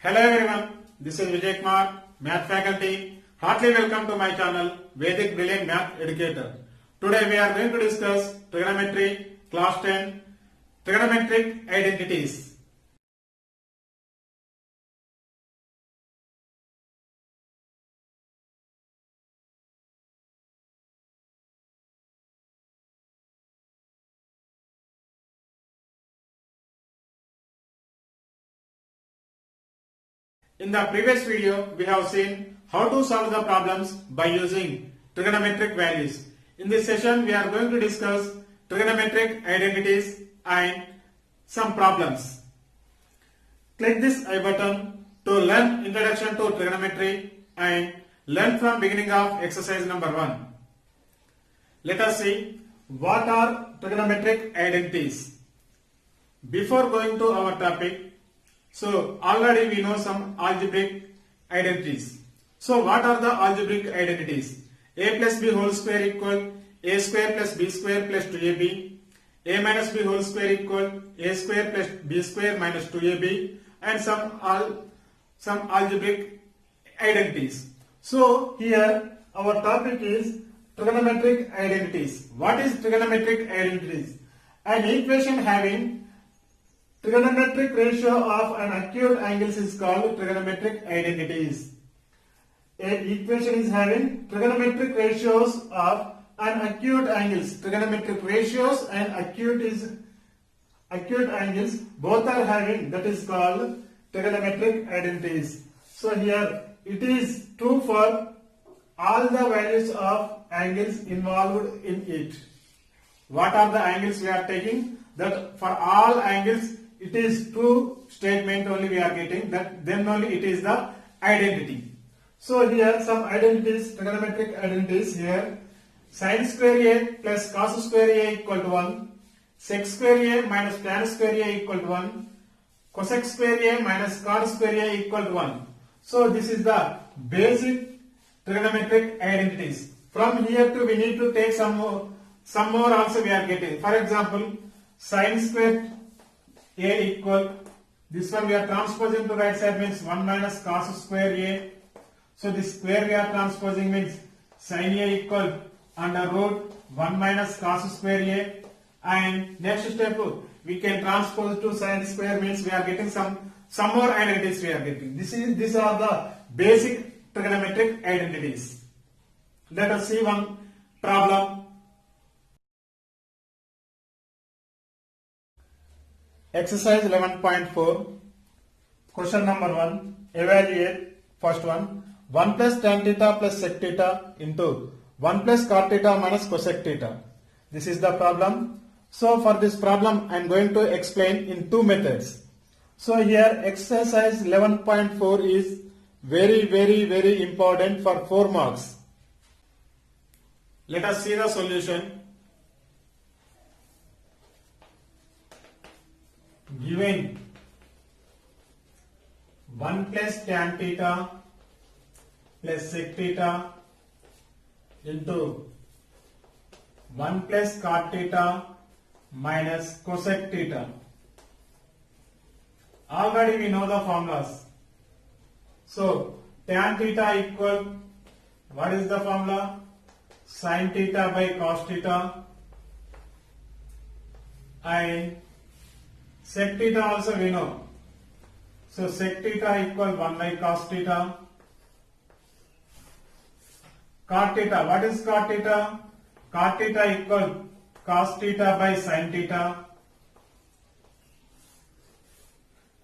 Hello everyone, this is Vijay Kumar, Math faculty. Heartily welcome to my channel, Vedic Brilliant Math Educator. Today we are going to discuss trigonometry, class 10, trigonometric identities. In the previous video, we have seen how to solve the problems by using trigonometric values. In this session, we are going to discuss trigonometric identities and some problems. Click this I button to learn Introduction to Trigonometry and learn from beginning of exercise number 1. Let us see what are trigonometric identities. Before going to our topic, so already we know some algebraic identities. So what are the algebraic identities? A plus b whole square equal a square plus b square plus 2ab, a minus b whole square equal a square plus b square minus 2ab, and some algebraic identities. So here our topic is trigonometric identities. What is trigonometric identities? An equation having trigonometric ratio of an acute angles is called trigonometric identities. An equation is having trigonometric ratios of an acute angles. Trigonometric ratios and acute angles both are having, that is called trigonometric identities. So here it is true for all the values of angles involved in it. What are the angles we are taking? That for all angles it is true statement only we are getting, that then only it is the identity. So here some identities, trigonometric identities here. Sin square a plus cos square a equal to 1, sec square a minus tan square a equal to 1, cosec square a minus cot square a equal to 1. So this is the basic trigonometric identities. From here to we need to take some more also we are getting. For example, sin square a equal, this one we are transposing to right side means 1 minus cos square a. So this square we are transposing means sin a equal under root 1 minus cos square a, and next step we can transpose to sin square means we are getting some more identities we are getting. These are the basic trigonometric identities. Let us see one problem. Exercise 11.4, question number 1, evaluate first one, 1 plus tan theta plus sec theta into 1 plus cot theta minus cosec theta. This is the problem. So for this problem I am going to explain in two methods. So here exercise 11.4 is very important for 4 marks. Let us see the solution. Given 1 plus tan theta plus sec theta into 1 plus cot theta minus cosec theta. Already we know the formulas. So tan theta equal, what is the formula? Sin theta by cos theta, and sec theta also we know. So sec theta equal 1 by cos theta. Cot theta, what is cot theta? Cot theta equal cos theta by sin theta.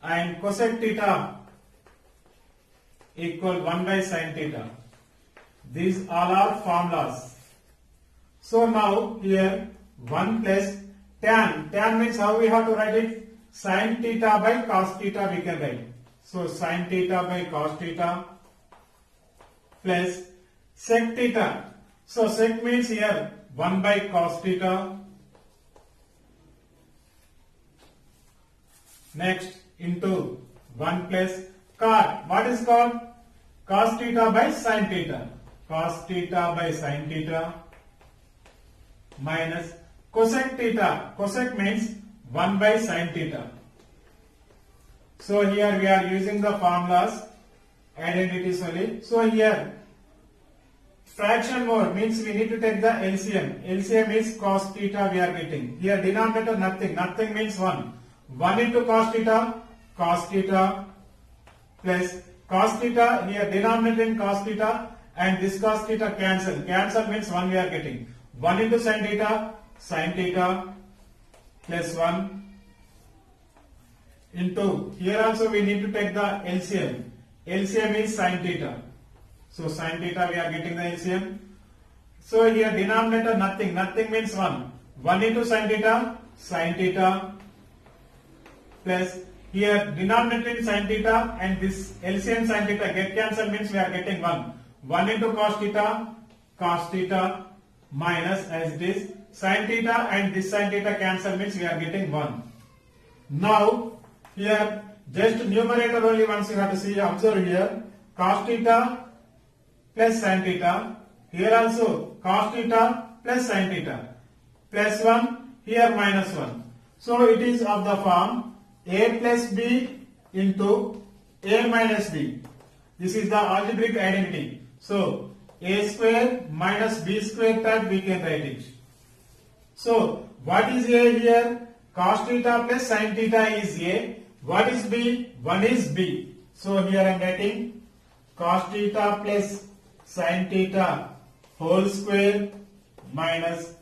And cosec theta equal 1 by sin theta. These all are formulas. So now here 1 plus tan. Tan means how we have to write it? Sin theta by cos theta we can write. So sin theta by cos theta plus sec theta. So sec means here 1 by cos theta. Next into 1 plus cot. What is cot? Cos theta by sin theta. Cos theta by sin theta minus cosec theta. Cosec means 1 by sin theta. So here we are using the formulas, identities only. So here fraction mode means we need to take the LCM. LCM is cos theta we are getting. Here denominator nothing. Nothing means 1. 1 into cos theta plus cos theta. Here denominator in cos theta and this cos theta cancel. Cancel means 1 we are getting. 1 into sin theta plus 1 into, here also we need to take the LCM. LCM is sin theta. So sin theta we are getting the LCM. So here denominator nothing. Nothing means 1. 1 into sin theta plus here denominator in sin theta and this LCM sin theta get cancel means we are getting 1. 1 into cos theta minus as it is sin theta and this sin theta cancel means we are getting 1. Now here just numerator only once you have to see, observe here cos theta plus sin theta, here also cos theta plus sin theta plus 1, here minus 1. So it is of the form a plus b into a minus b. This is the algebraic identity. So a square minus b square that we can write it. So what is a here? Cos theta plus sin theta is a. What is b? 1 is b. So here I am writing cos theta plus sin theta whole square minus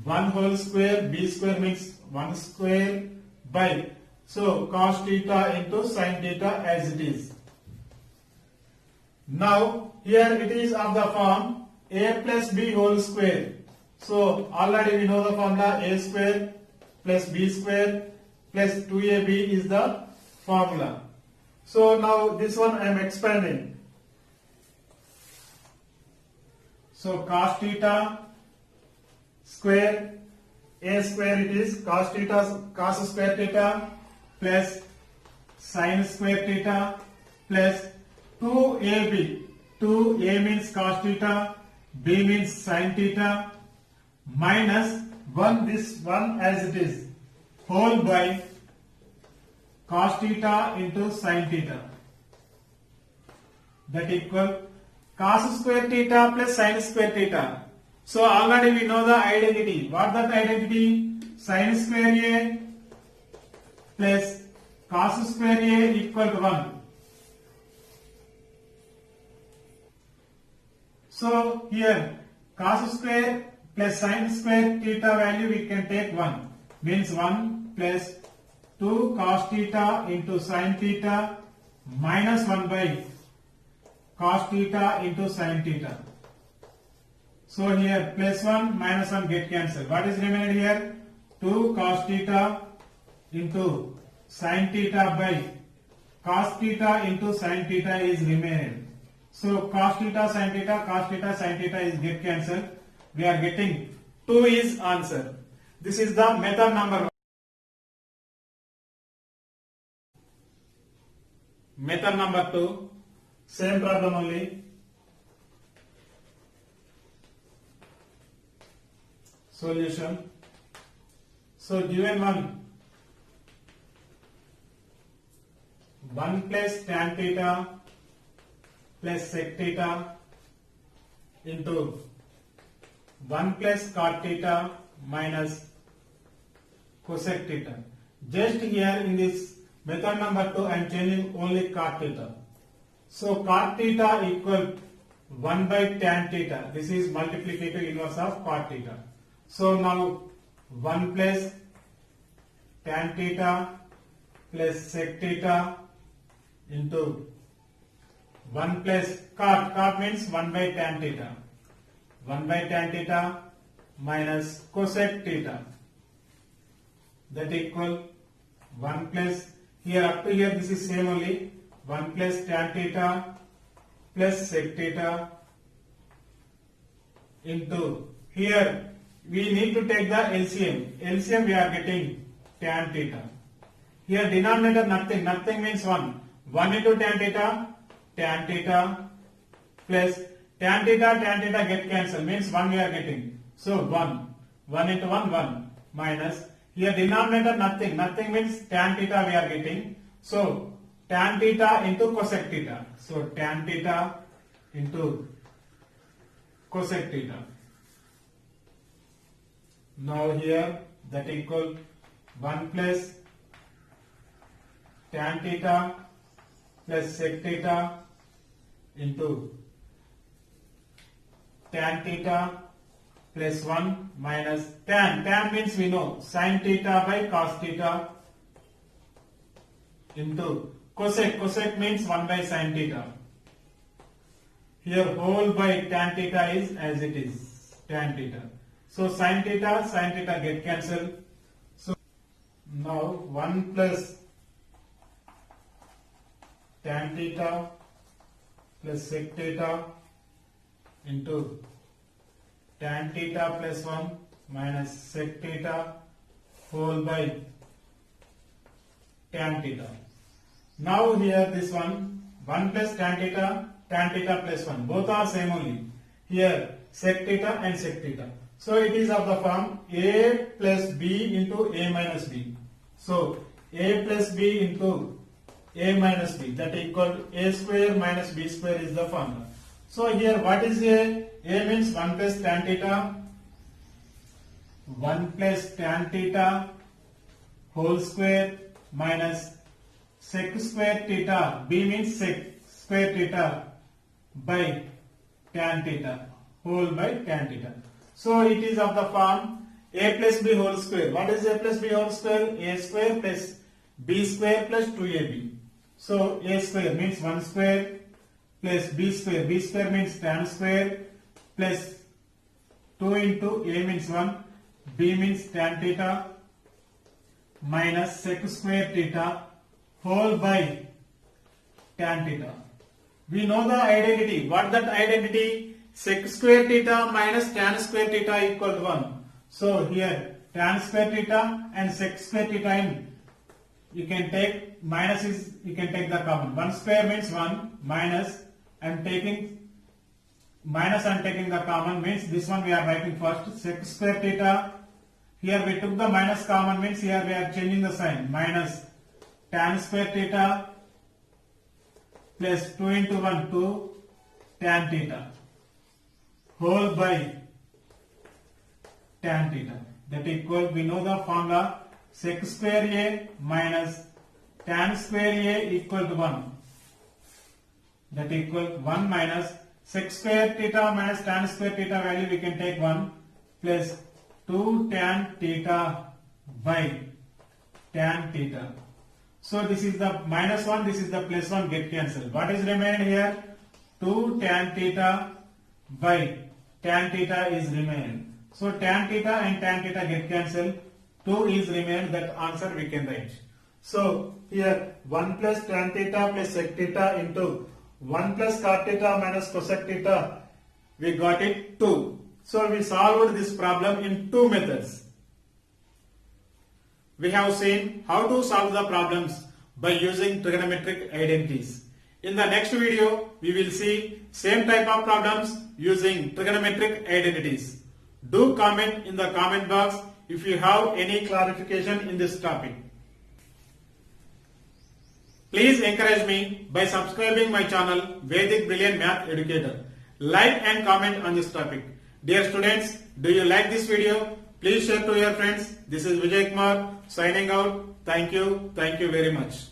1 whole square, b square means 1 square by, so cos theta into sin theta as it is. Now here it is of the form a plus b whole square. So already we know the formula a square plus b square plus 2ab is the formula. So now this one I am expanding. So cos theta square, a square it is cos theta, cos square theta plus sin square theta plus 2ab. 2a means cos theta, b means sin theta minus 1, this 1 as it is, whole by cos theta into sin theta, that equal cos square theta plus sin square theta. So already we know the identity. What that identity? Sin square a plus cos square a equal to 1. So here cos square plus sin square theta value we can take 1, means 1 plus 2 cos theta into sin theta minus 1 by cos theta into sin theta. So here plus 1 minus 1 get cancelled. What is remaining here? 2 cos theta into sin theta by cos theta into sin theta is remaining. So cos theta sin theta is get cancelled. We are getting 2 is answer. This is the method number 1. Method number 2, same problem only. Solution. So given 1 plus tan theta plus sec theta into 1 plus cot theta minus cosec theta. Just here in this method number 2 I am changing only cot theta. So cot theta equal 1 by tan theta. This is multiplicative inverse of cot theta. So now 1 plus tan theta plus sec theta into 1 plus cot means 1 by tan theta. 1 by tan theta minus cosec theta, that equal 1 plus, here up to here this is same only, 1 plus tan theta plus sec theta into, here we need to take the LCM. LCM we are getting tan theta. Here denominator nothing means 1. 1 into tan theta plus tan theta get cancelled means 1 we are getting. So 1 into 1 minus, here denominator nothing means tan theta we are getting. So tan theta into cosec theta. So tan theta into cosec theta. Now here that equal 1 plus tan theta plus sec theta into tan theta plus 1 minus tan. Tan means we know sin theta by cos theta into cosec. Cosec means 1 by sin theta. Here whole by tan theta is as it is, tan theta. So sin theta get cancelled. So now 1 plus tan theta plus sec theta into tan theta plus 1 minus sec theta whole by tan theta. Now here this 1 plus tan theta plus 1, both are same only. Here sec theta and sec theta. So it is of the form a plus b into a minus b. So a plus b into a minus b, that equal a square minus b square is the formula. So here what is a? A means 1 plus tan theta, 1 plus tan theta whole square minus sec square theta, b means sec square theta by tan theta whole by tan theta. So it is of the form a plus b whole square. What is a plus b whole square? A square plus b square plus 2ab. So a square means 1 square plus b square. B square means tan square plus 2 into a means 1, b means tan theta minus sec square theta whole by tan theta. We know the identity. What that identity? Sec square theta minus tan square theta equal to 1. So here tan square theta and sec square theta in, you can take minus is, you can take the common. 1 square means 1 minus, and taking minus and taking the common means this one we are writing first. Sec square theta, here we took the minus common means here we are changing the sign, minus tan square theta plus 2 into 1 2 tan theta whole by tan theta, that equal, we know the formula, sec square a minus tan square a equal to 1, that equal 1 minus sec square theta minus tan square theta value we can take 1 plus 2 tan theta by tan theta. So this is the minus 1, this is the plus 1, get cancelled. What is remaining here? 2 tan theta by tan theta is remained. So tan theta and tan theta get cancelled. 2 is remained, that answer we can write. So here 1 plus tan theta plus sec theta into 1 plus cot theta minus cosec theta, we got it 2. So we solved this problem in 2 methods. We have seen how to solve the problems by using trigonometric identities. In the next video, we will see same type of problems using trigonometric identities. Do comment in the comment box if you have any clarification in this topic. Please encourage me by subscribing my channel Vedic Brilliant Math Educator. Like and comment on this topic. Dear students, do you like this video? Please share to your friends. This is Vijay Kumar signing out. Thank you very much.